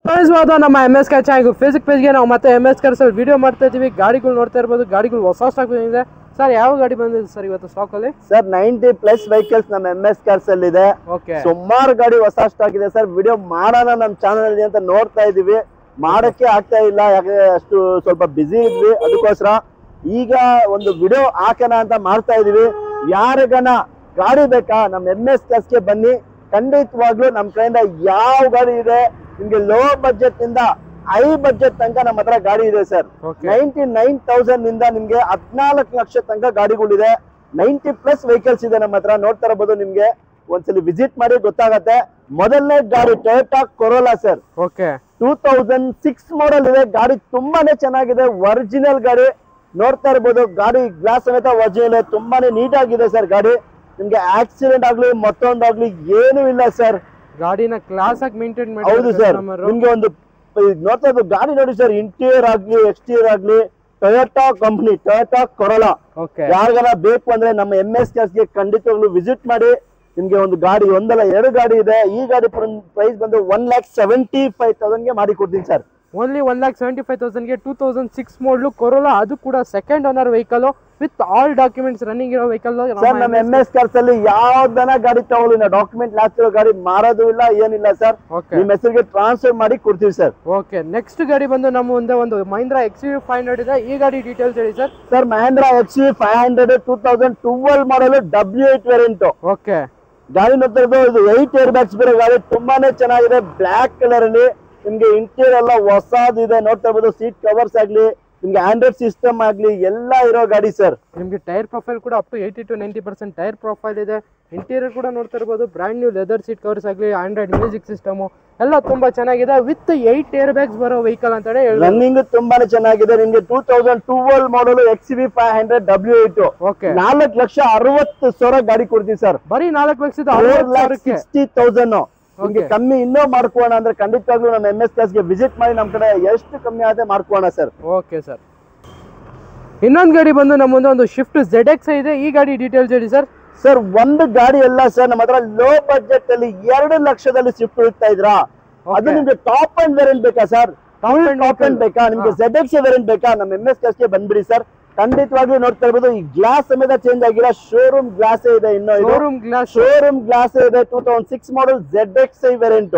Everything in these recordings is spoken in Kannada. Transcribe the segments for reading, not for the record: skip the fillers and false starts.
ಸ್ವಾಗತ ನಮ್ಮ MS ಕಾರ್ ಚಾನಲ್ ಫೇಸ್ಬುಕ್ ಪೇಜ್ಗೆ ನಾವು ಮತ್ತೆ MS ಕಾರ್ಸ್ ಅಲ್ಲಿ ವಿಡಿಯೋ ಮಾಡ್ತಾ ಇದೀವಿ. ಗಾಡಿಗಳು ನೋಡ್ತಾ ಇರಬಹುದು, ಗಾಡಿಗಳು ಹೊಸ ಸ್ಟಾಕ್ ಬಂದಿದೆ. ಸರ್ ಯಾವ ಗಾಡಿ ಬಂದಿದೆ ಸರ್ ಇವತ್ತು ಸ್ಟಾಕ್ ಅಲ್ಲಿ? ಸರ್ 90+ ವೆಹಿಕಲ್ಸ್ ನಮ್ಮ MS ಕಾರ್ಸ್ ಅಲ್ಲಿ ಇದೆ. ಸುಮಾರು ಗಾಡಿ ಹೊಸ ಸ್ಟಾಕ್ ಇದೆ ಸರ್. ವಿಡಿಯೋ ಮಾಡೋಣ ನಮ್ಮ ಚಾನಲ್ ಅಲ್ಲಿ ಅಂತ ನೋಡ್ತಾ ಇದೀವಿ, ಮಾಡಕ್ಕೆ ಆಗ್ತಾ ಇಲ್ಲ, ಯಾಕೆ ಅಷ್ಟು ಸ್ವಲ್ಪ ಬಿಸಿ ಇದ್ವಿ. ಅದಕ್ಕೋಸ್ಕರ ಈಗ ಒಂದು ವಿಡಿಯೋ ಹಾಕೋಣ ಅಂತ ಮಾಡ್ತಾ ಇದೀವಿ. ಯಾರಿಗನ ಗಾಡಿ ಬೇಕಾ ನಮ್ಮ MS ಕಾರ್ಸ್ಗೆ ಬನ್ನಿ, ಖಂಡಿತವಾಗ್ಲೂ ನಮ್ಮ ಕಡೆಯಿಂದ ಯಾವ ಗಾಡಿ ಇದೆ ನಿಮ್ಗೆ ಲೋ ಬಜೆಟ್ ಇಂದ ಹೈ ಬಜೆಟ್ ತನಕ ನಮ್ಮ ಹತ್ರ ಗಾಡಿ ಇದೆ ಸರ್. 99,000 ನಿಂದ ನಿಮ್ಗೆ 14 ಲಕ್ಷ ತನಕ ಗಾಡಿಗಳಿದೆ. 90+ ವೆಹಿಕಲ್ಸ್ ಇದೆ ನಮ್ಮ ಹತ್ರ. ನೋಡ್ತಾ ಇರಬಹುದು, ನಿಮ್ಗೆ ಒಂದ್ಸಲಿ ವಿಸಿಟ್ ಮಾಡಿ ಗೊತ್ತಾಗತ್ತೆ. ಮೊದಲನೇ ಗಾಡಿ ಟೊಯೋಟಾ ಕೊರೋಲಾ ಸರ್. 2006 ಮಾಡಲ್ ಇದೆ. ಗಾಡಿ ತುಂಬಾನೇ ಚೆನ್ನಾಗಿದೆ, ಒರಿಜಿನಲ್ ಗಾಡಿ. ನೋಡ್ತಾ ಇರಬಹುದು, ಗಾಡಿ ಗ್ಲಾಸ್ ಸಮೇತ ಒರಿಜಿನಲ್, ತುಂಬಾನೇ ನೀಟ್ ಆಗಿದೆ ಸರ್. ಗಾಡಿ ನಿಮ್ಗೆ ಆಕ್ಸಿಡೆಂಟ್ ಆಗ್ಲಿ ಮತ್ತೊಂದಾಗ್ಲಿ ಏನು ಇಲ್ಲ ಸರ್. ಗಾಡಿನ ಕ್ಲಾಸ್ ಆಗಿ ಮೇಂಟೈನ್ ಮಾಡಿ. ಹೌದು ಸರ್, ನಿಮ್ಗೆ ಒಂದು ನೋಡ್ತಾ ಇದ್ದು ಗಾಡಿ ನೋಡಿ ಸರ್, ಇಂಟೀರಿಯರ್ ಆಗ್ಲಿ ಎಕ್ಸ್ಟೀರಿಯರ್ ಆಗ್ಲಿ ಟೊಯೋಟಾ ಕಂಪನಿ ಟೊಯೋಟಾ ಕೊರೋಲಾ. ಯಾರಿಗಾರ ಬೇಕು ಅಂದ್ರೆ ನಮ್ಮ MS ಕಾರ್ಸ್ಗೆ ಖಂಡಿತವಾಗ್ಲೂ ವಿಸಿಟ್ ಮಾಡಿ. ನಿಮ್ಗೆ ಒಂದು ಗಾಡಿ ಒಂದಲ್ಲ ಎರಡು ಗಾಡಿ ಇದೆ. ಈ ಗಾಡಿ ಪ್ರೈಸ್ ಬಂದು 1,75,000 ಗೆ ಮಾಡಿ ಕೊಡ್ತೀನಿ ಸರ್. ಓನ್ಲಿ 1,75,000 ಗೆ 2006 ಮಾಡಲು ಕೊರೋಲಾ, ಅದು ಕೂಡ second owner vehicle with all documents running ಇರೋ ವೆಹಿಕಲ್. ಸರ್ ನಮ್ಮ MS ಕಾರ್ಸ್ ಅಲ್ಲಿ ಯಾವ್ದನ ಗಾಡಿ ತಗೊಳ್ಳಿ, ನಾವು ಡಾಕ್ಯುಮೆಂಟ್ ಲಾಸ್ಟ್ ಇರೋ ಗಾಡಿ ಮಾರೋದು ಇಲ್ಲ, ಏನಿಲ್ಲ ಸರ್. ನಿಮ್ಮ ಹೆಸರಿಗೆ ಟ್ರಾನ್ಸ್ಫರ್ ಮಾಡಿ ಕೊಡ್ತೀವಿ ಸರ್. ಓಕೆ, ನೆಕ್ಸ್ಟ್ ಗಾಡಿ ಬಂದು ನಮ್ಮ ಮುಂದೆ ಒಂದು ಮಹೀಂದ್ರಾ XUV 500 ಇದೆ. ಈ ಗಾಡಿ ಡೀಟೇಲ್ಸ್ ಹೇಳಿ ಸರ್. ಸರ್ ಮಹೀಂದ್ರಾ XUV 500 2012 ಮಾಡಲ್ W8 ವೇರಿಯಂಟ್. ಓಕೆ, ಗಾಡಿ ನೋಡ್ತಾ ಇರೋದು ಇದು 8 ಏರ್ ಬ್ಯಾಗ್ಸ್ ಬರೋ ಗಾಡಿ, ತುಂಬಾನೇ ಚೆನ್ನಾಗಿದೆ. ಬ್ಲಾಕ್ ಕಲರ್ ಅಲ್ಲಿ ನಿಮ್ಗೆ ಇಂಟೀರಿಯರ್ ಎಲ್ಲ ಹೊಸದಿದೆ. ನೋಡ್ತಾ ಇರ್ಬೋದು, ಸೀಟ್ ಕವರ್ಸ್ ಆಗ್ಲಿ, ನಿಮ್ಗೆ ಆಂಡ್ರಾಯ್ಡ್ ಸಿಸ್ಟಮ್ ಆಗ್ಲಿ ಎಲ್ಲ ಇರೋ ಗಾಡಿ ಸರ್. ನಿಮ್ಗೆ ಟೈರ್ ಪ್ರೊಫೈಲ್ ಕೂಡ up to 80 to 90% tyre profile ಇದೆ. ಇಂಟೀರಿಯರ್ ಕೂಡ ನೋಡ್ತಾ ಇರ್ಬೋದು, brand new leather seat covers ಆಗಲಿ, ಆಂಡ್ರಾಯ್ಡ್ ಮ್ಯೂಸಿಕ್ ಸಿಸ್ಟಮ್ ಎಲ್ಲ ತುಂಬಾ ಚೆನ್ನಾಗಿದೆ. ವಿತ್ 8 ಏರ್ ಬ್ಯಾಗ್ಸ್ ಬರೋ ವೆಹಿಕಲ್ ಅಂತಾನೆ ರನ್ನಿಂಗ್ ತುಂಬಾನೇ ಚೆನ್ನಾಗಿದೆ. ನಿಮ್ಗೆ 2012 ಮಾಡಲ್ XUV 500 W8. 4,60,000 ಗಾಡಿ ಕೊಡ್ತೀವಿ ಸರ್. ಬರೀ 4,60,000. ನಿಮ್ಗೆ ಕಮ್ಮಿ ಇನ್ನೂ ಮಾಡ್ಕೋಣ ಅಂದ್ರೆ ಖಂಡಿತವಾಗ್ಲೂ ನಮ್ಮ MS ಕಾರ್ಸ್ಗೆ ವಿಸಿಟ್ ಮಾಡಿ, ನಮ್ ಕಡೆ ಎಷ್ಟು ಕಮ್ಮಿ ಆದ್ರೆ ಮಾಡ್ಕೋಣ ಸರ್. ಓಕೆ ಸರ್, ಇನ್ನೊಂದು ಗಾಡಿ ಬಂದು ನಮ್ಮ ಮುಂದೆ ಒಂದು ಶಿಫ್ಟ್ ZX ಇದೆ. ಈ ಗಾಡಿ ಡೀಟೇಲ್ಸ್ ಹೇಳಿ ಸರ್. ಸರ್ ಒಂದು ಗಾಡಿ ಎಲ್ಲ ಸರ್, ನಮ್ಮ ಹತ್ರ ಲೋ ಬಜೆಟ್ ಅಲ್ಲಿ 2 ಲಕ್ಷದಲ್ಲಿ ಶಿಫ್ಟ್ ಹುಡುಕ್ತಾ ಇದ್ರಾ? ಅದು ನಿಮ್ಗೆ ಟಾಪ್ ಅಂಡ್ ವೇರಿಯಂಟ್ ಬೇಕಾ ಸರ್? ಟಾಪ್ ಅಂಡ್ ಬೇಕಾ ನಿಮ್ಗೆ? ZX ವೇರಿಯಂಟ್ ಬೇಕಾ? ನಮ್ಮ MS ಕಾರ್ಸ್ಗೆ ಬಂದ್ಬಿಡಿ ಸರ್. ಖಂಡಿತವಾಗ್ಲೂ ನೋಡ್ತಾ ಇರ್ಬೋದು, ಈ ಗ್ಲಾಸ್ ಸಮೇತ ಚೇಂಜ್ ಆಗಿಲ್ಲ, ಶೋರೂಮ್ ಗ್ಲಾಸ್ ಇದೆ. ಇನ್ನು ಶೋರೂಮ್ ಗ್ಲಾಸ್ ಇದೆ. 2006 ಮಾಡಲ್ ZX ವೇರಿಯಂಟ್.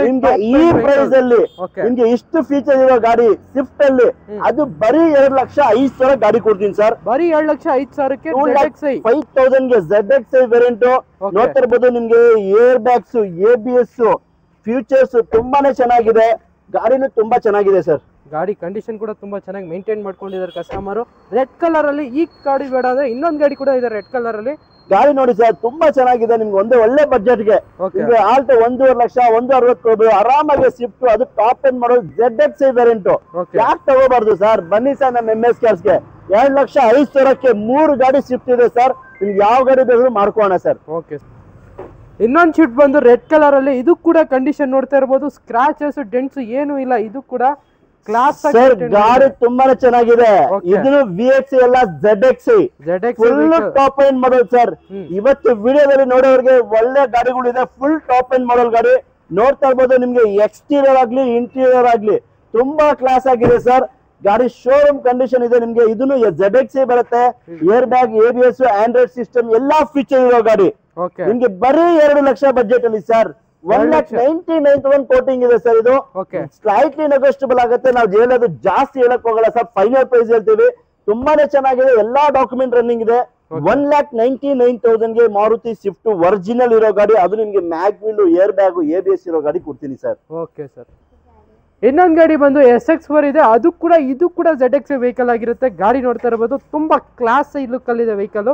ನಿಮ್ಗೆ ಈ ಪ್ರೈಸ್ ಅಲ್ಲಿ ನಿಮ್ಗೆ ಇಷ್ಟು ಫೀಚರ್ ಇರೋ ಗಾಡಿ ಸ್ವಿಫ್ಟ್ ಅಲ್ಲಿ ಅದು ಬರೀ 2,05,000 ಗಾಡಿ ಕೊಡ್ತೀನಿ ಸರ್. ಬರೀ 2,05,000ಕ್ಕೆ 5,000 ಗೆ ZX ವೇರಿಯಂಟ್. ನೋಡ್ತಾ ಇರ್ಬೋದು, ನಿಮ್ಗೆ ಏರ್ ಬ್ಯಾಗ್ಸ್, ABS, ಫ್ಯೂಚರ್ಸ್ ತುಂಬಾನೇ ಚೆನ್ನಾಗಿದೆ. ಗಾಡಿನೂ ತುಂಬಾ ಚೆನ್ನಾಗಿದೆ ಸರ್. ಗಾಡಿ ಕಂಡೀಷನ್ ಕೂಡ ತುಂಬಾ ಚೆನ್ನಾಗಿ ಮೇಂಟೈನ್ ಮಾಡ್ಕೊಂಡಿದ್ದಾರೆ ಕಸ್ಟಮರ್. ರೆಡ್ ಕಲರ್ ಅಲ್ಲಿ ಈ ಗಾಡಿ ಬೇಡ ಅಂದ್ರೆ ಇನ್ನೊಂದು ಗಾಡಿ ಕೂಡ ಇದೆ ರೆಡ್ ಕಲರ್ ಅಲ್ಲಿ. ಗಾಡಿ ನೋಡಿ ಸರ್, ತುಂಬಾ ಚೆನ್ನಾಗಿದೆ. ನಿಮ್ಗೆ ಒಂದು ಒಳ್ಳೆ ಬಜೆಟ್ಗೆ ನಿಮ್ಗೆ ಆಲ್ಟೋ 1.5 ಲಕ್ಷ 1,60,000 ಆರಾಮಾಗಿ ಶಿಫ್ಟ್, ಅದು top end model ZX variant. ಯಾಕೆ ತಗೋಬಾರ್ದು ಸರ್? ಬನ್ನಿ ಸರ್ ನಮ್ಮ MS ಕಾರ್ಸ್ಗೆ. 2,05,000ಕ್ಕೆ 3 ಗಾಡಿ ಶಿಫ್ಟ್ ಇದೆ ಸರ್. ನಿಮ್ಗೆ ಯಾವ ಗಾಡಿ ಬೇಕಾದ್ರೂ ಮಾಡ್ಕೋಣ ಸರ್. ಓಕೆ, ಇನ್ನೊಂದು ಶಿಫ್ಟ್ ಬಂದು ರೆಡ್ ಕಲರ್ ಅಲ್ಲಿ. ಇದು ಕೂಡ ಕಂಡೀಷನ್ ನೋಡ್ತಾ ಇರಬಹುದು, ಸ್ಕ್ರಾಚಸ್ ಡೆಂಟ್ಸ್ ಏನು ಇಲ್ಲ. ಇದು ಕೂಡ ಕ್ಲಾಸ್ ಸರ್. ಗಾಡಿ ತುಂಬಾನೇ ಚೆನ್ನಾಗಿದೆ. ಇದನ್ನು VX ಎಲ್ಲ ZX full top end model sir. ಇವತ್ತು ವಿಡಿಯೋದಲ್ಲಿ ನೋಡೋರಿಗೆ ಒಳ್ಳೆ ಗಾಡಿಗಳಿದೆ, ಫುಲ್ ಟಾಪ್ ಎಂಡ್ ಮಾಡಲ್ ಗಾಡಿ. ನೋಡ್ತಾ ಇರ್ಬೋದು, ನಿಮ್ಗೆ ಎಕ್ಸ್ಟೀರಿಯರ್ ಆಗ್ಲಿ ಇಂಟೀರಿಯರ್ ಆಗ್ಲಿ ತುಂಬಾ ಕ್ಲಾಸ್ ಆಗಿದೆ ಸರ್. ಗಾಡಿ ಶೋರೂಮ್ ಕಂಡೀಷನ್ ಇದೆ. ನಿಮ್ಗೆ ಇದನ್ನು ZX ಬರುತ್ತೆ. Air bag, ABS, Android system ಎಲ್ಲಾ ಫೀಚರ್ ಇರೋ ಗಾಡಿ. ನಿಮ್ಗೆ ಬರೀ 2 ಲಕ್ಷ ಬಜೆಟ್ ಅಲ್ಲಿ ಸರ್. 1,99,000 ಕೋಟಿಂಗ್ ಇದೆ ಸರ್. ಇದು ಸ್ಲೈಟ್ಲಿ ನೆಗೋಷಿಯಬಲ್ ಆಗುತ್ತೆ. ನಾವು ಹೇಳೋದು ಜಾಸ್ತಿ ಹೇಳಕ್ ಹೋಗಲ್ಲ ಸರ್, ಫೈನಲ್ ಪ್ರೈಸ್ ಹೇಳ್ತೀವಿ. ತುಂಬಾನೇ ಚೆನ್ನಾಗಿದೆ, ಎಲ್ಲಾ ಡಾಕ್ಯುಮೆಂಟ್ ರನ್ನಿಂಗ್ ಇದೆ. 1,99,000 ಗೆ ಮಾರುತಿ ಸ್ವಿಫ್ಟ್ ಒರಿಜಿನಲ್ ಇರೋ ಗಾಡಿ, ಅದು ನಿಮ್ಗೆ mag wheel, air bag, ABS ಇರೋ ಗಾಡಿ ಕೊಡ್ತೀನಿ ಸರ್. ಓಕೆ ಸರ್, ಇನ್ನೊಂದು ಗಾಡಿ ಬಂದು SX4 ಇದೆ. ಅದು ಕೂಡ ಇದು ಕೂಡ ZX ವೆಹಿಕಲ್ ಆಗಿರುತ್ತೆ. ಗಾಡಿ ನೋಡ್ತಾ ಇರಬಹುದು, ತುಂಬಾ ಕ್ಲಾಸ್ ಲುಕ್ ಅಲ್ಲಿ ಇದೆ ವೆಹಿಕಲ್.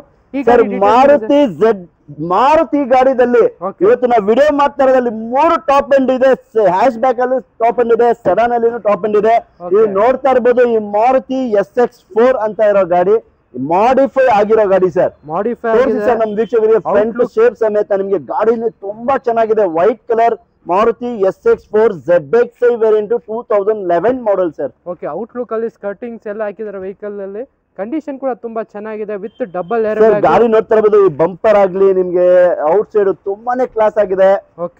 ಮಾರುತಿ ಗಾಡಿದಲ್ಲಿ ಇವತ್ತು ನಾವು ವಿಡಿಯೋ ಮಾಡ್ತಾ ಇರೋದ್ರಲ್ಲಿ 3 ಟಾಪ್ ಎಂಡ್ ಇದೆ. ಹ್ಯಾಶ್ ಬ್ಯಾಕ್ ಅಲ್ಲಿ ಟಾಪ್ ಎಂಡ್ ಇದೆ, ಸೆಡಾನ್ ಅಲ್ಲಿ ಟಾಪ್ ಎಂಡ್ ಇದೆ. ನೀವು ನೋಡ್ತಾ ಇರ್ಬೋದು, ಈ ಮಾರುತಿ SX4 ಅಂತ ಇರೋ ಗಾಡಿ ಮಾಡಿಫೈ ಆಗಿರೋ ಗಾಡಿ ಸರ್. ಸರ್ ನಮ್ ವೀಕ್ಷಕರಿಗೆ ಫ್ರಂಟ್ ಶೇಪ್ ಸಮೇತ ನಿಮ್ಗೆ ಗಾಡಿನ ತುಂಬಾ ಚೆನ್ನಾಗಿದೆ. White colour Maruti SX4 ZX variant 2011 model sir. Okay, outlook ಅಲ್ಲಿ ಸ್ಕರ್ಟಿಂಗ್ಸ್ ಎಲ್ಲ ಹಾಕಿದ್ದಾರೆ ವೆಹಿಕಲ್ ಅಲ್ಲಿ. ಕಂಡೀಷನ್ ಕೂಡ ತುಂಬಾ ಚೆನ್ನಾಗಿದೆ ವಿತ್ ಡಬಲ್ ಏರ್ ಬ್ಯಾಗ್. ಗಾಡಿ ನೋಡ್ತಾ ಇರಬಹುದು, ಈ ಬಂಪರ್ ಆಗ್ಲಿ ನಿಮ್ಗೆ ಔಟ್ ಸೈಡ್ ತುಂಬಾನೇ ಕ್ಲಾಸ್ ಆಗಿದೆ.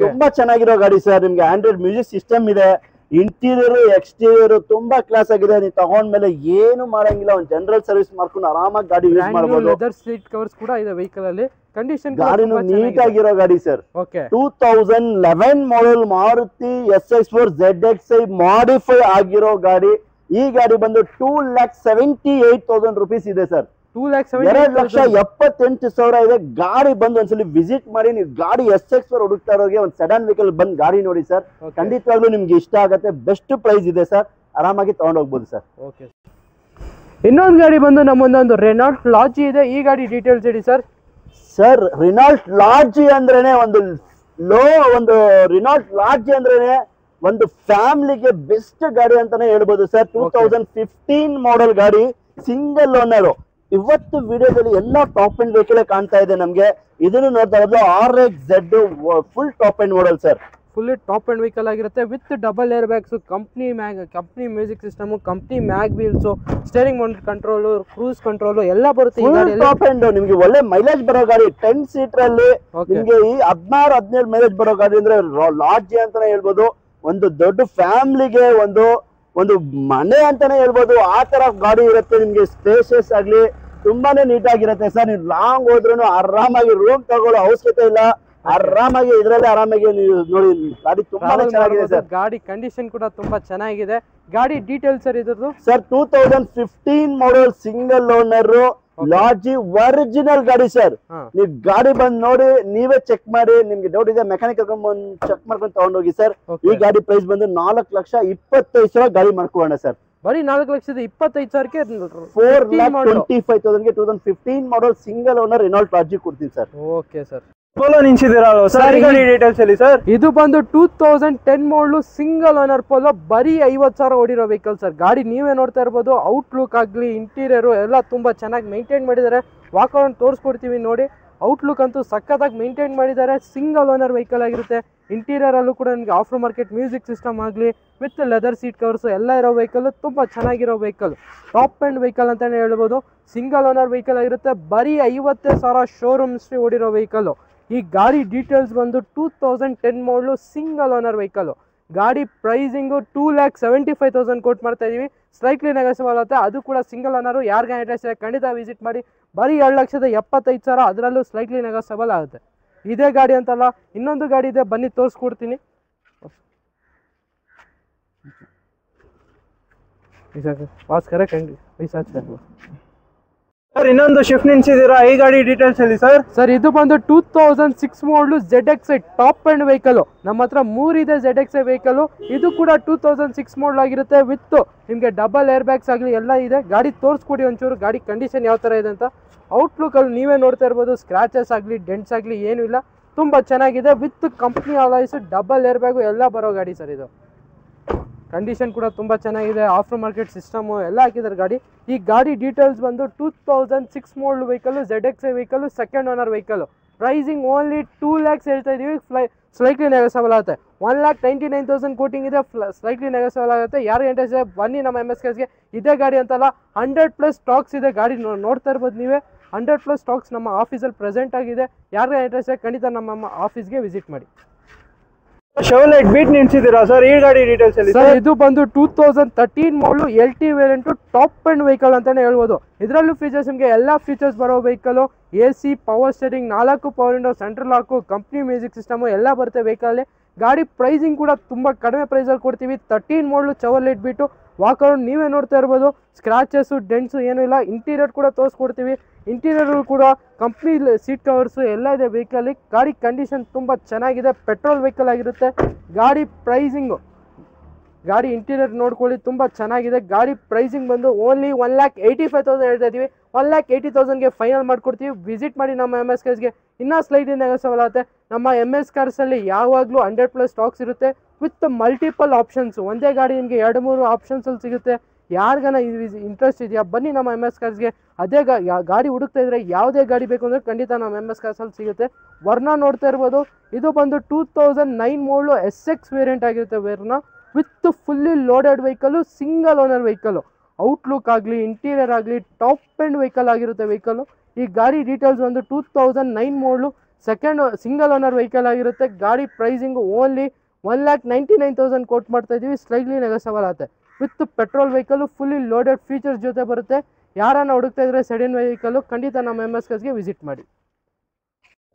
ತುಂಬಾ ಚೆನ್ನಾಗಿರೋ ಗಾಡಿ ಸರ್. ನಿಮ್ಗೆ ಆಂಡ್ರಾಯ್ಡ್ ಮ್ಯೂಸಿಕ್ ಸಿಸ್ಟಮ್ ಇದೆ. ಇಂಟೀರಿಯರ್ ಎಕ್ಸ್ಟೀರಿಯರ್ ತುಂಬಾ ಕ್ಲಾಸ್ ಆಗಿದೆ. ನೀವು ತಗೊಂಡ್ಮೇಲೆ ಏನು ಮಾಡಂಗಿಲ್ಲ, ಒಂದು ಜನರಲ್ ಸರ್ವಿಸ್ ಮಾಡ್ಕೊಂಡು ಆರಾಮಾಗಿ ಗಾಡಿ ಯೂಸ್ ಮಾಡಬಹುದು. ಲೆದರ್ ಸೀಟ್ ಕವರ್ಸ್ ಕೂಡ ಇದೆ ವೆಹಿಕಲ್ ಅಲ್ಲಿ. ಕಂಡೀಷನ್ ಗಾಡಿನೂ ನೀಟ್ ಆಗಿರೋ ಗಾಡಿ sir. Okay 2011 model Maruti SX4 ZXi modify ಆಗಿರೋ ಗಾಡಿ. ಈ ಗಾಡಿ ಬಂದು 2,78,000 rupees ಇದೆ ಸರ್. 2,78,000 ಇದೆ. ಗಾಡಿ ಬಂದು ಒಂದ್ಸಲಿ ವಿಸಿಟ್ ಮಾಡಿ. ನೀವು ಗಾಡಿ SX4 ಹುಡುಕ್ತಾ ಇರೋರಿಗೆ ಒಂದು ಸಡನ್ ವೆಹಿಕಲ್ ಬಂದು ಗಾಡಿ ನೋಡಿ ಸರ್, ಖಂಡಿತವಾಗ್ಲೂ ನಿಮ್ಗೆ ಇಷ್ಟ ಆಗುತ್ತೆ. ಬೆಸ್ಟ್ ಪ್ರೈಸ್ ಇದೆ ಸರ್, ಆರಾಮಾಗಿ ತಗೊಂಡು ಹೋಗ್ಬೋದು ಸರ್. ಓಕೆ, ಇನ್ನೊಂದು ಗಾಡಿ ಬಂದು ನಮ್ಮೊಂದೊಂದು ರೆನಾಲ್ಟ್ ಲಾಜಿ ಇದೆ. ಈ ಗಾಡಿ ಡೀಟೇಲ್ಸ್ ಹೇಳಿ ಸರ್. ಸರ್ ರಿನಾಲ್ಟ್ ಲಾಡ್ಜಿ ಅಂದ್ರೇನೆ ಒಂದು ರಿನಾಲ್ಟ್ ಲಾಡ್ಜಿ ಅಂದ್ರೇನೆ ಒಂದು ಫ್ಯಾಮಿಲಿಗೆ ಬೆಸ್ಟ್ ಗಾಡಿ ಅಂತಾನೆ ಹೇಳ್ಬೋದು ಸರ್. 2015 ಮಾಡೆಲ್ ಗಾಡಿ, ಸಿಂಗಲ್ ಓನರ್. ಇವತ್ತು ವಿಡಿಯೋದಲ್ಲಿ ಎಲ್ಲಾ ಟಾಪ್ ಎಂಡ್ ವೆಹಿಕಲ್ ಕಾಣ್ತಾ ಇದೆ ನಮ್ಗೆ. ಇದನ್ನು ನೋಡ್ತಾ ಇರೋದು RXZ full top end model sir. Fully top end vehicle ಆಗಿರುತ್ತೆ with double air bags, company music system, company mag wheels, steering mounted control, cruise control ಎಲ್ಲ ಬರುತ್ತೆ. ಟಾಪ್ ಎಂಡ್ ನಿಮ್ಗೆ ಒಳ್ಳೆ ಮೈಲೇಜ್ ಬರೋ ಗಾಡಿ. 10 ಸೀಟರ್ ಅಲ್ಲಿ ನಿಮ್ಗೆ ಈ 16-17 ಮೈಲೇಜ್ ಬರೋ ಗಾಡಿ ಅಂದ್ರೆ ಲಾಡ್ಜಿ ಅಂತಾನೆ ಹೇಳ್ಬೋದು. ಒಂದು ದೊಡ್ಡ ಫ್ಯಾಮಿಲಿಗೆ ಒಂದು ಮನೆ ಅಂತಾನೆ ಹೇಳ್ಬೋದು. ಆ ತರ ಗಾಡಿ ಇರುತ್ತೆ ನಿಮ್ಗೆ. ಸ್ಪೇಷಿಯಸ್ ಆಗ್ಲಿ ತುಂಬಾನೇ ನೀಟ್ ಆಗಿರುತ್ತೆ ಸರ್. ನೀವು ಲಾಂಗ್ ಹೋದ್ರೂ ಆರಾಮಾಗಿ ರೂಮ್ ತಗೊಳ್ಳೋ ಅವಶ್ಯಕತೆ ಇಲ್ಲ. ಆರಾಮಾಗಿ ಇದ್ರಲ್ಲಿ ಆರಾಮಾಗಿ ನೀವು ನೋಡಿ. ಗಾಡಿ ತುಂಬಾನೇ ಚೆನ್ನಾಗಿದೆ ಸರ್. ಗಾಡಿ ಕಂಡೀಷನ್ ಕೂಡ ತುಂಬಾ ಚೆನ್ನಾಗಿದೆ. ಗಾಡಿ ಡೀಟೇಲ್ಸ್ ಸರ್ ಇದ್ರದ್ದು. Sir 2015 model single owner Lodgy original ಗಾಡಿ ಸರ್. ನೀವು ಗಾಡಿ ಬಂದ್ ನೋಡಿ, ನೀವೇ ಚೆಕ್ ಮಾಡಿ. ನಿಮ್ಗೆ ಡೌಟ್ ಇದೆ ಮೆಕ್ಯಾನಿಕ್ ಕರ್ಕೊಂಡ್ ಚೆಕ್ ಮಾಡ್ಕೊಂಡು ತಗೊಂಡೋಗಿ ಸರ್. ಈ ಗಾಡಿ ಪ್ರೈಸ್ ಬಂದು 4,25,000 ಗಾಡಿ ಮಾಡ್ಕೊಳ್ಳೋಣ ಸರ್. ಬರೀ 4,25,000ಕ್ಕೆ 4,25,000ಗೆ 2015 model single owner Renault Lodgy ಕೊಡ್ತೀವಿ ಸರ್. Okay sir. ಇದು ಬಂದು 2010 ಮಾಡಲು ಸಿಂಗಲ್ ಓನರ್ ಪೋಲೋ, ಬರೀ 50,000 ಓಡಿರೋ ವೆಹಿಕಲ್ ಸರ್. ಗಾಡಿ ನೀವೇ ನೋಡ್ತಾ ಇರ್ಬೋದು. ಔಟ್ಲುಕ್ ಆಗಲಿ ಇಂಟೀರಿಯರ್ ಎಲ್ಲ ತುಂಬಾ ಚೆನ್ನಾಗಿ ಮೇಂಟೈನ್ ಮಾಡಿದ್ದಾರೆ. ವಾಕೌಟ್ ತೋರಿಸ್ಕೊಡ್ತೀವಿ ನೋಡಿ. ಔಟ್ಲುಕ್ ಅಂತೂ ಸಖತ್ತಾಗಿ ಮೇಂಟೈನ್ ಮಾಡಿದ್ದಾರೆ. ಸಿಂಗಲ್ ಓನರ್ ವೆಹಿಕಲ್ ಆಗಿರುತ್ತೆ. ಇಂಟೀರಿಯರ್ ಅಲ್ಲೂ ಕೂಡ ನಿಮಗೆ ಆಫ್ಟರ್ ಮಾರ್ಕೆಟ್ ಮ್ಯೂಸಿಕ್ ಸಿಸ್ಟಮ್ ಆಗಲಿ ವಿತ್ ಲೆದರ್ ಸೀಟ್ ಕವರ್ಸ್ ಎಲ್ಲ ಇರೋ ವೆಹಿಕಲ್, ತುಂಬಾ ಚೆನ್ನಾಗಿರೋ ವೆಹಿಕಲ್, ಟಾಪ್ ಎಂಡ್ ವೆಹಿಕಲ್ ಅಂತಾನೆ ಹೇಳ್ಬೋದು. ಸಿಂಗಲ್ ಓನರ್ ವೆಹಿಕಲ್ ಆಗಿರುತ್ತೆ. ಬರೀ 50,000 ಶೋರೂಮ್ ಹಿಸ್ಟ್ರಿ ಓಡಿರೋ ವೆಹಿಕಲ್. ಈ ಗಾಡಿ ಡೀಟೇಲ್ಸ್ ಬಂದು 2010 ಮಾಡಲು ಸಿಂಗಲ್ ಓನರ್ ವೆಹಿಕಲ್. ಗಾಡಿ ಪ್ರೈಸಿಂಗು 2,75,000 ಕೋಟ್ ಮಾಡ್ತಾ ಇದೀವಿ. ಸ್ಲೈಟ್ಲಿ ನೆಗೋಸಿಯಬಲ್ ಆಗುತ್ತೆ. ಅದು ಕೂಡ ಸಿಂಗಲ್ ಓನರು. ಯಾರಿಗೆ ಇಂಟ್ರೆಸ್ಟ್ ಇದೆ ಖಂಡಿತ ವಿಸಿಟ್ ಮಾಡಿ. ಬರೀ 2,75,000, ಅದರಲ್ಲೂ ಸ್ಲೈಟ್ಲಿ ನೆಗೋಸಿಯಬಲ್ ಆಗುತ್ತೆ. ಇದೇ ಗಾಡಿ ಅಂತಲ್ಲ, ಇನ್ನೊಂದು ಗಾಡಿ ಇದೆ, ಬನ್ನಿ ತೋರಿಸ್ಕೊಡ್ತೀನಿ. ಸರ್ ಇನ್ನೊಂದು ಶಿಫ್ಟ್ ನಿಲ್ಸಿದ್ದೀರಾ, ಈ ಗಾಡಿ ಡೀಟೇಲ್ಸ್ ಹೇಳಿ ಸರ್. ಸರ್ ಇದು ಬಂದು 2006 ಮಾಡಲು ZXi ಟಾಪ್ ಎಂಡ್ ವೆಹಿಕಲ್. ನಮ್ಮ ಹತ್ರ 3 ಇದೆ ZXi ವೆಹಿಕಲ್. ಇದು ಕೂಡ 2006 ಮಾಡಲ್ ಆಗಿರುತ್ತೆ. ವಿತ್ ನಿಮಗೆ ಡಬಲ್ ಏರ್ ಬ್ಯಾಗ್ಸ್ ಆಗಲಿ ಎಲ್ಲ ಇದೆ. ಗಾಡಿ ತೋರಿಸ್ಕೊಡಿ ಒಂಚೂರು, ಗಾಡಿ ಕಂಡೀಷನ್ ಯಾವ ಥರ ಇದೆ ಅಂತ. ಔಟ್ಲುಕ್ ಅಲ್ಲಿ ನೀವೇ ನೋಡ್ತಾ ಇರ್ಬೋದು. ಸ್ಕ್ರಾಚಸ್ ಆಗಲಿ ಡೆಂಟ್ಸ್ ಆಗಲಿ ಏನೂ ಇಲ್ಲ, ತುಂಬ ಚೆನ್ನಾಗಿದೆ. With company alloys, double air bag ಎಲ್ಲ ಬರೋ ಗಾಡಿ ಸರ್ ಇದು. ಕಂಡೀಷನ್ ಕೂಡ ತುಂಬ ಚೆನ್ನಾಗಿದೆ. ಆಫ್ಟರ್ ಮಾರ್ಕೆಟ್ ಸಿಸ್ಟಮು ಎಲ್ಲ ಹಾಕಿದ್ದಾರೆ ಗಾಡಿ. ಈ ಗಾಡಿ ಡೀಟೇಲ್ಸ್ ಬಂದು 2006 ಮಾಡಲ್ vehicle, ZXi vehicle, second owner vehicle. Pricing only 2 lakhs ಹೇಳ್ತಾ ಇದೀವಿ. ಸ್ಲೈಟ್ಲಿ ನೆಗೋಸಿಯಬಲ್ ಆಗುತ್ತೆ. 1,99,000 ಕೋಟಿಂಗ್ ಇದೆ. ಸ್ಲೈಟ್ಲಿ ನೆಗೋಸಿಯಬಲ್ ಆಗುತ್ತೆ. ಯಾರು ಇಂಟ್ರೆಸ್ಟ್ ಇದೆ ಬನ್ನಿ ನಮ್ಮ MSKSಗೆ. ಇದೇ ಗಾಡಿ ಅಂತಲ್ಲ, 100+ ಸ್ಟಾಕ್ಸ್ ಇದೆ. ಗಾಡಿ ನೋಡ್ತಾ ಇರ್ಬೋದು ನೀವೇ. 100+ ಸ್ಟಾಕ್ಸ್ ನಮ್ಮ ಆಫೀಸಲ್ಲಿ ಪ್ರೆಸೆಂಟ್ ಆಗಿದೆ. ಯಾರಿಗೆ ಇಂಟ್ರೆಸ್ಟ್ ಇದೆ ಖಂಡಿತ ನಮ್ಮ ಆಫೀಸ್ಗೆ ವಿಸಿಟ್ ಮಾಡಿ. ಶೆವ್ಲೆಟ್ ಬೀಟ್ ನಿಲ್ಸಿದ್ದೀರಾ ಸರ್, ಈ ಗಾಡಿ ಡೀಟೇಲ್ಸ್ ಹೇಳಿ ಸರ್. ಇದು ಬಂದು 2013 ಮಾಡಲು LT variant top end vehicle ಅಂತಾನೆ ಹೇಳ್ಬೋದು. ಇದರಲ್ಲೂ ಫೀಚರ್ಸ್ ನಿಮಗೆ ಎಲ್ಲ ಫೀಚರ್ಸ್ ಬರೋ vehicle. AC, power steering, 4 power window, central lock, company music system ಎಲ್ಲ ಬರುತ್ತೆ ವೆಹಿಕಲ್. ಗಾಡಿ ಪ್ರೈಸಿಂಗ್ ಕೂಡ ತುಂಬ ಕಡಿಮೆ ಪ್ರೈಸಲ್ಲಿ ಕೊಡ್ತೀವಿ. 13 ಮಾಡಲು ಶೆವ್ಲೆಟ್ ಬೀಟು. ವಾಕೌಟ್ ನೀವೇ ನೋಡ್ತಾ ಇರ್ಬೋದು. ಸ್ಕ್ರಾಚಸ್ಸು ಡೆಂಟ್ಸು ಏನೂ ಇಲ್ಲ. ಇಂಟೀರಿಯರ್ ಕೂಡ ತೋರಿಸ್ಕೊಡ್ತೀವಿ. ಇಂಟೀರಿಯರ್ ಕೂಡ ಕಂಪ್ನಿ ಸೀಟ್ ಕವರ್ಸು ಎಲ್ಲ ಇದೆ ವೆಹಿಕಲ್. ಗಾಡಿ ಕಂಡೀಷನ್ ತುಂಬ ಚೆನ್ನಾಗಿದೆ. ಪೆಟ್ರೋಲ್ ವೆಹಿಕಲ್ ಆಗಿರುತ್ತೆ. ಗಾಡಿ ಪ್ರೈಸಿಂಗು, ಗಾಡಿ ಇಂಟೀರಿಯರ್ ನೋಡ್ಕೊಳ್ಳಿ, ತುಂಬ ಚೆನ್ನಾಗಿದೆ. ಗಾಡಿ ಪ್ರೈಸಿಂಗ್ ಬಂದು ಓನ್ಲಿ 1,85,000 ಹೇಳ್ತಾ ಇದ್ದೀವಿ. 1,80,000ಗೆ ಫೈನಲ್ ಮಾಡಿಕೊಡ್ತೀವಿ. ವಿಸಿಟ್ ಮಾಡಿ ನಮ್ಮ MSKSಗೆ. ಇನ್ನೂ ಸ್ಲೈಟ್ಲಿ ನೆಗೋಸಿಯಬಲ್ ಆಗುತ್ತೆ. ನಮ್ಮ MS ಕಾರ್ಸಲ್ಲಿ ಯಾವಾಗಲೂ 100+ ಸ್ಟಾಕ್ಸ್ ಇರುತ್ತೆ. With multiple options. ಒಂದೇ ಗಾಡಿ ನಿಮಗೆ 2-3 ಆಪ್ಷನ್ಸಲ್ಲಿ ಸಿಗುತ್ತೆ. ಯಾರಿಗಾನ ಇಂಟ್ರೆಸ್ಟ್ ಇದೆಯಾ ಬನ್ನಿ ನಮ್ಮ MSKSಗೆ. ಅದೇ ಗಾಡಿ ಹುಡುಕ್ತಾ ಇದ್ರೆ ಯಾವುದೇ ಗಾಡಿ ಬೇಕು ಅಂದರೆ ಖಂಡಿತ ನಮ್ಮ MSKSಲ್ಲಿ ಸಿಗುತ್ತೆ. ವರ್ನಾ ನೋಡ್ತಾ ಇರ್ಬೋದು. ಇದು ಬಂದು 2009 ಮಾಡಲು SX ವೇರಿಯಂಟ್ ಆಗಿರುತ್ತೆ. Verna with fully loaded vehicle, single owner vehicle. Outlook ಆಗಲಿ ಇಂಟೀರಿಯರ್ ಆಗಲಿ ಟಾಪ್ ಎಂಡ್ ವೆಹಿಕಲ್ ಆಗಿರುತ್ತೆ ವೆಹಿಕಲ್. ಈ ಗಾಡಿ ಡೀಟೇಲ್ಸ್ ಒಂದು 2009 ಮಾಡಲು ಸೆಕೆಂಡ್ ಸಿಂಗಲ್ ಓನರ್ ವೆಹಿಕಲ್ ಆಗಿರುತ್ತೆ. ಗಾಡಿ ಪ್ರೈಸಿಂಗು ಓನ್ಲಿ 1,99,000 ಕೋಟ್ ಮಾಡ್ತಾ ಇದೀವಿ. ಸ್ಲೈಟ್ಲಿ ನೆಗೋಷಿಯಬಲ್ ಆಗುತ್ತೆ. With petrol vehicle fully loaded features ಜೊತೆ ಬರುತ್ತೆ. ಯಾರನ್ನ ಹುಡುಕ್ತಾ ಇದ್ರೆ ಸೆಡನ್ ವೆಹಿಕಲ್ ಖಂಡಿತ ನಮ್ಮ MSCarsಗೆ ವಿಸಿಟ್ ಮಾಡಿ.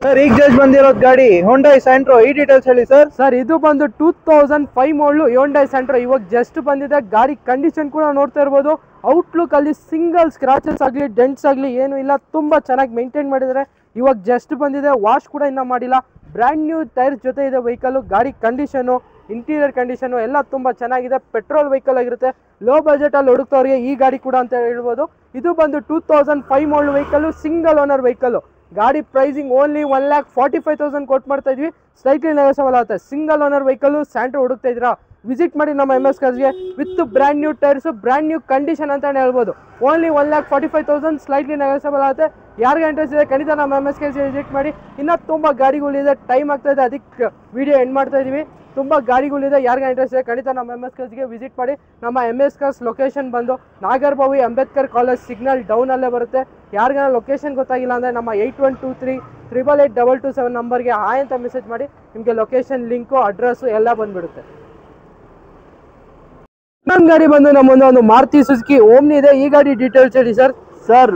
ಸರ್ ಈಗ ಜಸ್ಟ್ ಬಂದಿರೋದು ಗಾಡಿ Hyundai Santro, ಈ ಡೀಟೇಲ್ಸ್ ಹೇಳಿ ಸರ್. ಸರ್ ಇದು ಬಂದು 2005 ಮಾಡಲು Hyundai Santro ಇವಾಗ ಜಸ್ಟ್ ಬಂದಿದೆ. ಗಾಡಿ ಕಂಡೀಷನ್ ಕೂಡ ನೋಡ್ತಾ ಇರ್ಬೋದು. ಔಟ್ಲುಕ್ ಅಲ್ಲಿ ಸಿಂಗಲ್ ಸ್ಕ್ರಾಚಸ್ ಆಗಲಿ ಡೆಂಟ್ಸ್ ಆಗಲಿ ಏನು ಇಲ್ಲ, ತುಂಬಾ ಚೆನ್ನಾಗಿ ಮೇಂಟೈನ್ ಮಾಡಿದ್ದಾರೆ. ಇವಾಗ ಜಸ್ಟ್ ಬಂದಿದೆ, ವಾಶ್ ಕೂಡ ಇನ್ನೂ ಮಾಡಿಲ್ಲ. ಬ್ರ್ಯಾಂಡ್ ನ್ಯೂ ಟೈರ್ಸ್ ಜೊತೆ ಇದೆ ವೆಹಿಕಲ್. ಗಾಡಿ ಕಂಡೀಷನು, ಇಂಟೀರಿಯರ್ ಕಂಡೀಷನು ಎಲ್ಲ ತುಂಬ ಚೆನ್ನಾಗಿದೆ. ಪೆಟ್ರೋಲ್ ವೆಹಿಕಲ್ ಆಗಿರುತ್ತೆ. ಲೋ ಬಜೆಟಲ್ಲಿ ಹುಡುಕ್ತವ್ರಿಗೆ ಈ ಗಾಡಿ ಕೂಡ ಅಂತ ಹೇಳ್ಬೋದು. ಇದು ಬಂದು 2005 model vehicle, single owner vehicle. ಗಾಡಿ ಪ್ರೈಸಿಂಗ್ ಓನ್ಲಿ 1,45,000 ಕೋಟ್ ಮಾಡ್ತಾ ಇದ್ವಿ. ಸ್ಲೈಟ್ಲಿ ನೆಗೋಷಿಯಬಲ್ ಆಗುತ್ತೆ. ಸಿಂಗಲ್ ಓನರ್ ವೆಹಿಕಲ್ ಸ್ಯಾಂಟ್ರೋ ಹುಡುಕ್ತಾ ಇದ್ದೀರಾ, ವಿಸಿಟ್ ಮಾಡಿ ನಮ್ಮ MSCarsಗೆ. With brand new tyres, brand new condition ಅಂತಾನೆ ಹೇಳ್ಬೋದು. ಓನ್ಲಿ 1,45,000, ಸ್ಲೈಟ್ಲಿ ನೆಗೋಷಿಯಬಲ್ ಆಗುತ್ತೆ. ಯಾರಿಗೆ ಇಂಟ್ರೆಸ್ಟ್ ಇದೆ ಖಂಡಿತ ನಮ್ಮ MSCarsಗೆ ವಿಸಿಟ್ ಮಾಡಿ. ಇನ್ನೂ ತುಂಬ ಗಾಡಿಗಳಿದೆ, ಟೈಮ್ ಆಗ್ತಾ ಇದೆ, ಅದಕ್ಕೆ ವಿಡಿಯೋ ಎಂಡ್ ಮಾಡ್ತಾ ಇದೀವಿ. ತುಂಬ ಗಾಡಿಗಳಿದೆ, ಯಾರಿಗೆ ಇಂಟ್ರೆಸ್ಟ್ ಇದೆ ಖಂಡಿತ ನಮ್ಮ MSCarsಗೆ ವಿಸಿಟ್ ಮಾಡಿ. ನಮ್ಮ MSCars ಲೊಕೇಶನ್ ಬಂದು ನಾಗರಬಾವಿ ಅಂಬೇಡ್ಕರ್ ಕಾಲೇಜ್ ಸಿಗ್ನಲ್ ಡೌನಲ್ಲೇ ಬರುತ್ತೆ. ಯಾರಿಗಾನ ಲೊಕೇಶನ್ ಗೊತ್ತಾಗಿಲ್ಲ ಅಂದರೆ ನಮ್ಮ 8123888227 ನಂಬರ್ಗೆ ಹಾಯ್ ಅಂತ ಮೆಸೇಜ್ ಮಾಡಿ. ನಿಮಗೆ ಲೊಕೇಶನ್ ಲಿಂಕು, ಅಡ್ರೆಸ್ಸು ಎಲ್ಲ ಬಂದುಬಿಡುತ್ತೆ. ಇನ್ನೊಂದು ಗಾಡಿ ಬಂದು ನಮ್ಮ ಮುಂದೆ ಒಂದು ಮಾರುತಿ ಸುಜುಕಿ ಓಮ್ನಿ ಇದೆ. ಈ ಗಾಡಿ ಡೀಟೇಲ್ಸ್ ಹೇಳಿ ಸರ್. ಸರ್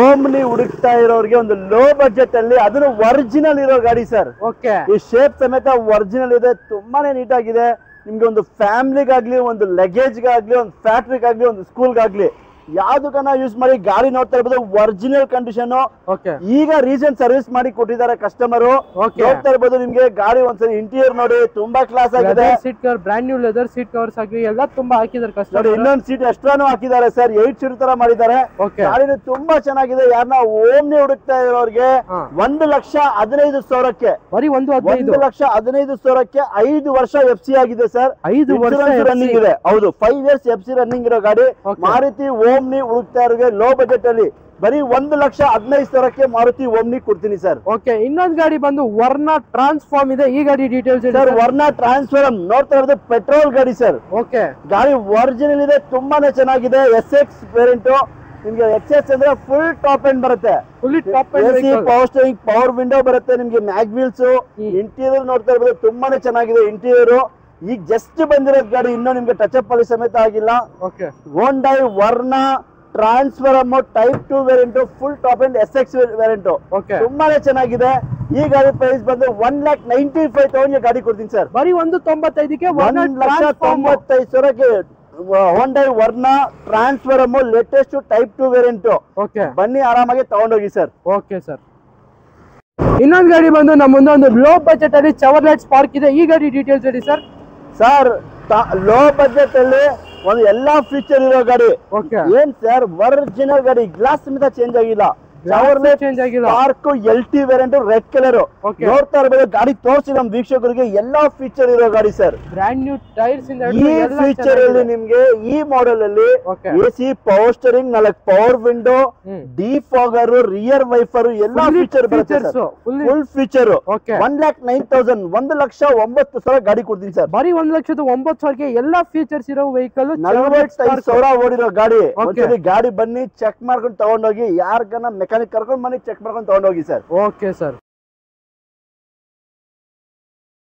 ಓಮ್ನಿ ಹುಡುಕ್ತಾ ಇರೋರಿಗೆ ಒಂದು ಲೋ ಬಜೆಟ್ ಅಲ್ಲಿ ಅದನ್ನು ಒರಿಜಿನಲ್ ಇರೋ ಗಾಡಿ ಸರ್. ಓಕೆ, ಈ ಶೇಪ್ ಸಮೇತ ಒರಿಜಿನಲ್ ಇದೆ, ತುಂಬಾನೇ ನೀಟ್ ಆಗಿದೆ. ನಿಮ್ಗೆ ಒಂದು ಫ್ಯಾಮಿಲಿಗಾಗ್ಲಿ, ಒಂದು ಲಗೇಜ್ಗಾಗ್ಲಿ, ಒಂದು ಫ್ಯಾಕ್ಟ್ರಿಗಾಗ್ಲಿ, ಒಂದು ಸ್ಕೂಲ್ಗಾಗ್ಲಿ ಯಾವ್ದಕ್ಕನ್ನ ಯೂಸ್ ಮಾಡಿ. ಗಾಡಿ ನೋಡ್ತಾ ಇರ್ಬೋದು, ಒರಿಜಿನಲ್ ಕಂಡೀಷನ್. ಈಗ ರೀಸೆಂಟ್ ಸರ್ವಿಸ್ ಮಾಡಿ ಕೊಟ್ಟಿದ್ದಾರೆ ಕಸ್ಟಮರ್. ನೋಡ್ತಾ ಇರ್ಬೋದು ನಿಮ್ಗೆ ಗಾಡಿ ಒಂದ್ಸರಿ ಇಂಟೀರಿಯರ್ ನೋಡಿ, ತುಂಬಾ ಕ್ಲಾಸ್ ಆಗಿದೆ. Seat cover, brand new leather seat covers ಆಗಿ ಎಲ್ಲ ತುಂಬಾ ಹಾಕಿದ್ದಾರೆ ಕಸ್ಟಮರ್. ಇನ್ನೊಂದು ಸೀಟ್ ಎಕ್ಸ್ಟ್ರಾನು ಹಾಕಿದ್ದಾರೆ ಸರ್, 8 ಸೀಟ್ ತರ ಮಾಡಿದ್ದಾರೆ. ಗಾಡಿ ತುಂಬಾ ಚೆನ್ನಾಗಿದೆ. ಯಾರನ್ನ ಓಮ್ನಿ ಹುಡುಕ್ತಾ ಇರೋರಿಗೆ 1,15,000ಕ್ಕೆ, ಬರೀ 1,15,000ಕ್ಕೆ 5 ವರ್ಷ FC ಆಗಿದೆ ಸರ್. 5 ವರ್ಷ ರನ್ನಿಂಗ್ ಇದೆ. ಹೌದು, 5 years FC ರನ್ನಿಂಗ್ ಇರೋ ಗಾಡಿ. ಮಾರುತಿ ಓಮ್ನಿ ಹುಡುಕ್ತಾ ಇರೋರಿಗೆ ಲೋ ಬಜೆಟ್ ಅಲ್ಲಿ ಬರೀ 1,15,000ಕ್ಕೆ ಮಾರುತಿ ಓಮ್ನಿ ಕೊಡ್ತೀನಿ ಸರ್. ಓಕೆ, ಇನ್ನೊಂದು ಗಾಡಿ ಬಂದು ವರ್ನಾ ಟ್ರಾನ್ಸ್ಫಾರ್ಮ್ ಇದೆ. ಈ ಗಾಡಿ ಡೀಟೇಲ್ಸ್ ಸರ್. ವರ್ನಾ ಟ್ರಾನ್ಸ್ಫಾರ್ಮ್ ನೋಡ್ತಾ ಇರೋದು ಪೆಟ್ರೋಲ್ ಗಾಡಿ ಸರ್. ಓಕೆ, ಗಾಡಿ ಒರಿಜಿನಲ್ ಇದೆ, ತುಂಬಾನೇ ಚೆನ್ನಾಗಿದೆ. SX variant. ನಿಮ್ಗೆ XS ಅಂದ್ರೆ ಫುಲ್ ಟಾಪ್ ಎಂಡ್ ಬರುತ್ತೆ. ಪವರ್ ಸ್ಟೇರಿಂಗ್, ಪವರ್ ವಿಂಡೋ ಬರುತ್ತೆ. ನಿಮ್ಗೆ ಮ್ಯಾಗ್ ವೀಲ್ಸ್, ಇಂಟೀರಿಯರ್ ನೋಡ್ತಾ ಇರ್ಬೋದು, ತುಂಬಾನೇ ಚೆನ್ನಾಗಿದೆ ಇಂಟೀರಿಯರ್. ಈಗ ಜಸ್ಟ್ ಬಂದಿರೋದು ಗಾಡಿ, ಇನ್ನೂ ನಿಮ್ಗೆ ಟಚ್ ಅಪ್ ಅಲ್ಲಿ ಸಮೇತ ಆಗಿಲ್ಲ. Hyundai Verna transform type 2 variant, full top end SX variant. ತುಂಬಾನೇ ಚೆನ್ನಾಗಿದೆ. ಈ ಗಾಡಿ ಪ್ರೈಸ್ ಬಂದು 1,95,000 ಗಾಡಿ ಕೊಡ್ತೀನಿ ಸರ್. ಬರೀ 1,95,000ಕ್ಕೆ 1,95,000ಕ್ಕೆ Hyundai Verna transform latest type 2 variant. ಬನ್ನಿ ಆರಾಮಾಗಿ ತಗೊಂಡೋಗಿ ಸರ್. Okay sir. ಇನ್ನೊಂದು ಗಾಡಿ ಬಂದು ನಮ್ಮ ಮುಂದೆ ಒಂದು ಲೋ ಬಜೆಟ್ ಅಲ್ಲಿ ಚವರ್ಲೆಟ್ ಸ್ಪಾರ್ಕ್ ಇದೆ. ಈ ಗಾಡಿ ಡೀಟೇಲ್ಸ್ ಹೇಳಿ ಸರ್. ಸರ್ ಲೋ ಬಜೆಟ್ ಅಲ್ಲಿ ಒಂದು ಎಲ್ಲಾ ಫೀಚರ್ ಇರೋ ಗಾಡಿ. ಏನ್ ಸರ್, ಒರಿಜಿನಲ್ ಗಾಡಿ, ಗ್ಲಾಸ್ ಸಮೇತ ಚೇಂಜ್ ಆಗಿಲ್ಲ. ಚೇಂಜ್ ಆಗಿಲ್ಲ. Spark LT variant, red colour. ನೋಡ್ತಾ ಇರಬಹುದು ಗಾಡಿ, ತೋರಿಸಿ ನಮ್ಮ ವೀಕ್ಷಕರಿಗೆ ಎಲ್ಲಾ ಫೀಚರ್ ಇರೋ ಗಾಡಿ ಸರ್. ಬ್ರ್ಯಾಂಡ್ ನ್ಯೂ ಟೈರ್ಸ್ ಇಂದ ಈ ಫೀಚರ್ ಅಲ್ಲಿ ನಿಮ್ಗೆ ಈ ಮಾಡೆಲ್ ಅಲ್ಲಿ AC, power steering, 4 power window, defogger, rear wiper ಎಲ್ಲಾ ಫೀಚರ್ ಬರುತ್ತೆ ಸರ್. Full feature. 1,09,000, 1,09,000 ಗಾಡಿ ಕೊಡ್ತೀನಿ ಸರ್. ಬರೀ 1,09,000ಕ್ಕೆ ಎಲ್ಲಾ ಫೀಚರ್ಸ್ ಇರೋ ವೆಹಿಕಲ್. 45,000 ಓಡಿರೋ ಗಾಡಿ. ಒಂದ್ಸರಿ ಗಾಡಿ ಬನ್ನಿ, ಚೆಕ್ ಮಾಡ್ಕೊಂಡು ತಗೊಂಡೋಗಿ. ಯಾರ್ಗನ ಮೆಕ್ಯಾನಿಕ್ ಕರ್ಕೊಂಡು ಬನ್ನಿ, ಚೆಕ್ ಮಾಡ್ಕೊಂಡು ತಗೊಂಡೋಗಿ ಸರ್. Okay sir.